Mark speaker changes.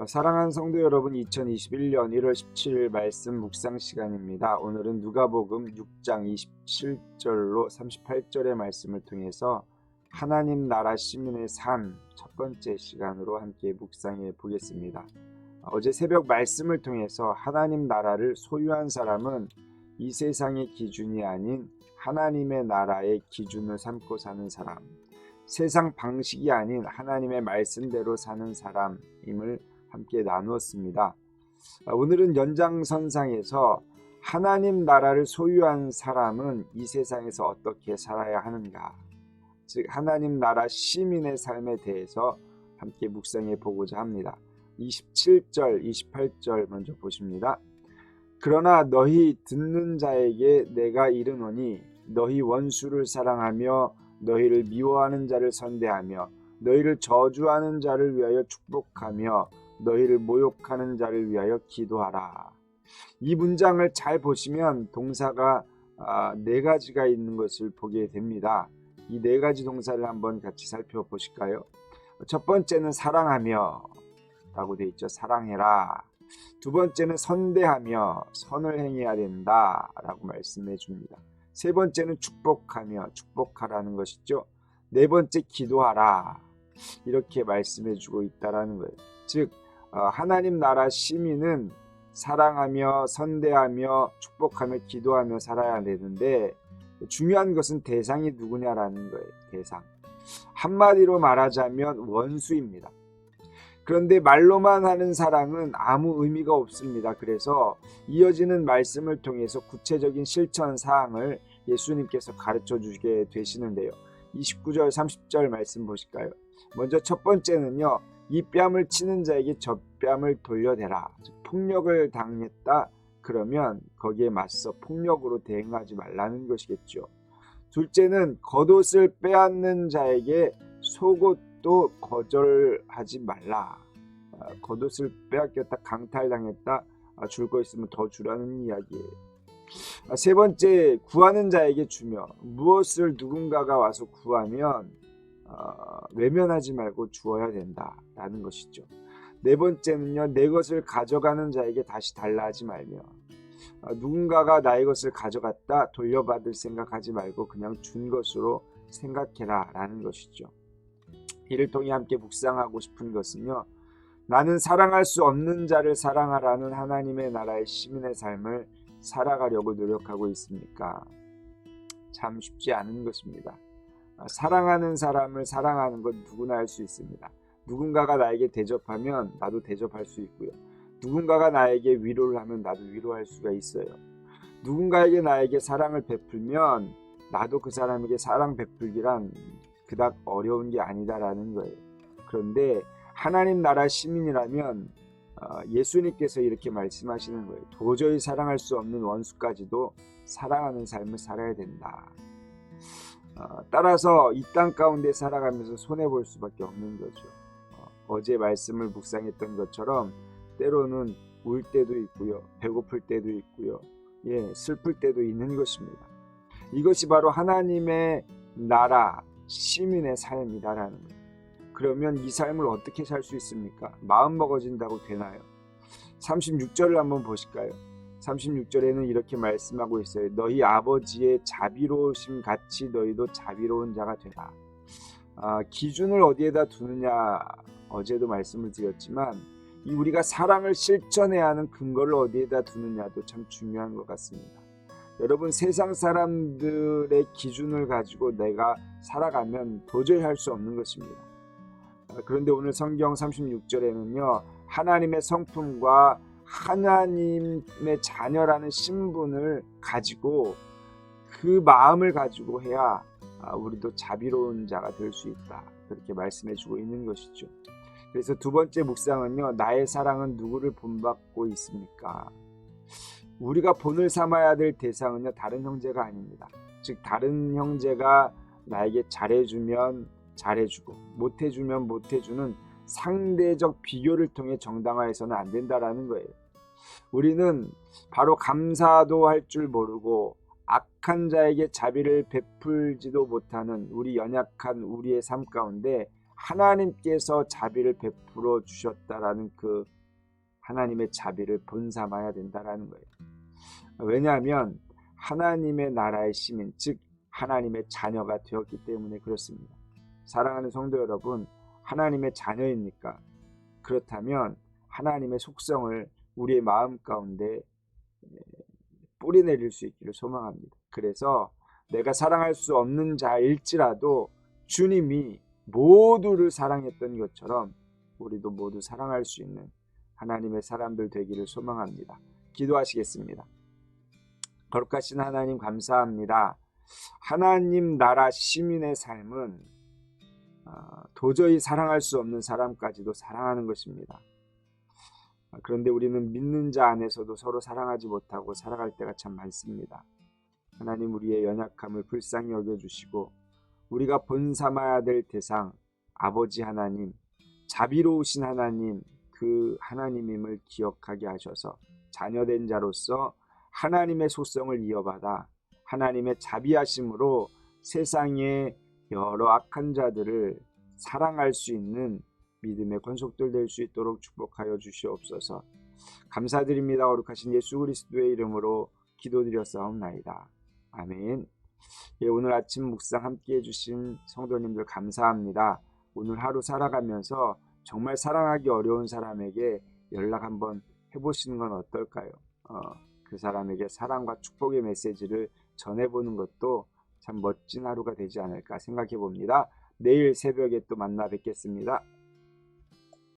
Speaker 1: 사랑하는 성도 여러분, 2021년 1월 17일 말씀 묵상 시간입니다. 오늘은 누가복음 6장 27절로 38절의 말씀을 통해서 하나님 나라 시민의 삶 첫 번째 시간으로 함께 묵상해 보겠습니다. 어제 새벽 말씀을 통해서 하나님 나라를 소유한 사람은 이 세상의 기준이 아닌 하나님의 나라의 기준을 삼고 사는 사람, 세상 방식이 아닌 하나님의 말씀대로 사는 사람임을 함께 나누었습니다. 오늘은 연장선상에서 하나님 나라를 소유한 사람은 이 세상에서 어떻게 살아야 하는가, 즉 하나님 나라 시민의 삶에 대해서 함께 묵상해 보고자 합니다. 27절, 28절 먼저 보십니다. 그러나 너희 듣는 자에게 내가 이르노니 너희 원수를 사랑하며 너희를 미워하는 자를 선대하며 너희를 저주하는 자를 위하여 축복하며 너희를 모욕하는 자를 위하여 기도하라. 이 문장을 잘 보시면 동사가 네 가지가 있는 것을 보게 됩니다. 이 네 가지 동사를 한번 같이 살펴보실까요? 첫 번째는 사랑하며 라고 되어 있죠. 사랑해라. 두 번째는 선대하며 선을 행해야 된다 라고 말씀해 줍니다. 세 번째는 축복하며 축복하라는 것이죠. 네 번째 기도하라 이렇게 말씀해 주고 있다라는 거예요. 즉 하나님 나라 시민은 사랑하며 선대하며 축복하며 기도하며 살아야 되는데, 중요한 것은 대상이 누구냐라는 거예요. 대상. 한마디로 말하자면 원수입니다. 그런데 말로만 하는 사랑은 아무 의미가 없습니다. 그래서 이어지는 말씀을 통해서 구체적인 실천 사항을 예수님께서 가르쳐 주게 되시는데요. 29절 30절 말씀 보실까요? 먼저 첫 번째는요, 이 뺨을 치는 자에게 저 뺨을 돌려대라. 폭력을 당했다 그러면 거기에 맞서 폭력으로 대응하지 말라는 것이겠죠. 둘째는 겉옷을 빼앗는 자에게 속옷도 거절하지 말라. 겉옷을 빼앗겼다, 강탈당했다, 줄 거 있으면 더 주라는 이야기예요. 세 번째, 구하는 자에게 주며, 무엇을 누군가가 와서 구하면 외면하지 말고 주어야 된다라는 것이죠. 네 번째는요, 내 것을 가져가는 자에게 다시 달라 하지 말며, 누군가가 나의 것을 가져갔다 돌려받을 생각하지 말고 그냥 준 것으로 생각해라 라는 것이죠. 이를 통해 함께 묵상하고 싶은 것은요, 나는 사랑할 수 없는 자를 사랑하라는 하나님의 나라의 시민의 삶을 살아가려고 노력하고 있습니까? 참 쉽지 않은 것입니다. 사랑하는 사람을 사랑하는 것 누구나 할 수 있습니다. 누군가가 나에게 대접하면 나도 대접할 수 있고요. 누군가가 나에게 위로를 하면 나도 위로할 수가 있어요. 누군가에게 나에게 사랑을 베풀면 나도 그 사람에게 사랑 베풀기란 그닥 어려운 게 아니다라는 거예요. 그런데 하나님 나라 시민이라면 예수님께서 이렇게 말씀하시는 거예요. 도저히 사랑할 수 없는 원수까지도 사랑하는 삶을 살아야 된다. 따라서 이 땅 가운데 살아가면서 손해볼 수밖에 없는 거죠. 어제 말씀을 묵상했던 것처럼 때로는 울 때도 있고요, 배고플 때도 있고요, 슬플 때도 있는 것입니다. 이것이 바로 하나님의 나라 시민의 삶이다라는 거예요. 그러면 이 삶을 어떻게 살 수 있습니까? 마음 먹어진다고 되나요? 36절을 한번 보실까요? 36절에는 이렇게 말씀하고 있어요. 너희 아버지의 자비로우심 같이 너희도 자비로운 자가 되라. 기준을 어디에다 두느냐, 어제도 말씀을 드렸지만 이 우리가 사랑을 실천해야 하는 근거를 어디에다 두느냐도 참 중요한 것 같습니다. 여러분, 세상 사람들의 기준을 가지고 내가 살아가면 도저히 할 수 없는 것입니다. 그런데 오늘 성경 36절에는요, 하나님의 성품과 하나님의 자녀라는 신분을 가지고 그 마음을 가지고 해야 우리도 자비로운 자가 될 수 있다, 그렇게 말씀해 주고 있는 것이죠. 그래서 두 번째 묵상은요, 나의 사랑은 누구를 본받고 있습니까? 우리가 본을 삼아야 될 대상은요, 다른 형제가 아닙니다. 즉 다른 형제가 나에게 잘해주면 잘해주고 못해주면 못해주는 상대적 비교를 통해 정당화해서는 안 된다라는 거예요. 우리는 바로 감사도 할 줄 모르고 악한 자에게 자비를 베풀지도 못하는 우리 연약한 우리의 삶 가운데 하나님께서 자비를 베풀어 주셨다라는 그 하나님의 자비를 본삼아야 된다라는 거예요. 왜냐하면 하나님의 나라의 시민, 즉 하나님의 자녀가 되었기 때문에 그렇습니다. 사랑하는 성도 여러분, 하나님의 자녀입니까? 그렇다면 하나님의 속성을 우리의 마음 가운데 뿌리내릴 수 있기를 소망합니다. 그래서 내가 사랑할 수 없는 자일지라도 주님이 모두를 사랑했던 것처럼 우리도 모두 사랑할 수 있는 하나님의 사람들 되기를 소망합니다. 기도하시겠습니다. 거룩하신 하나님 감사합니다. 하나님 나라 시민의 삶은 도저히 사랑할 수 없는 사람까지도 사랑하는 것입니다. 그런데 우리는 믿는 자 안에서도 서로 사랑하지 못하고 살아갈 때가 참 많습니다. 하나님 우리의 연약함을 불쌍히 여겨주시고 우리가 본삼아야 될 대상 아버지 하나님, 자비로우신 하나님, 그 하나님임을 기억하게 하셔서 자녀된 자로서 하나님의 속성을 이어받아 하나님의 자비하심으로 세상의 여러 악한 자들을 사랑할 수 있는 믿음의 권속들 될 수 있도록 축복하여 주시옵소서. 감사드립니다. 거룩하신 예수 그리스도의 이름으로 기도드렸사옵나이다. 아멘. 오늘 아침 묵상 함께 해주신 성도님들 감사합니다. 오늘 하루 살아가면서 정말 사랑하기 어려운 사람에게 연락 한번 해보시는 건 어떨까요? 그 사람에게 사랑과 축복의 메시지를 전해보는 것도 참 멋진 하루가 되지 않을까 생각해 봅니다. 내일 새벽에 또 만나 뵙겠습니다.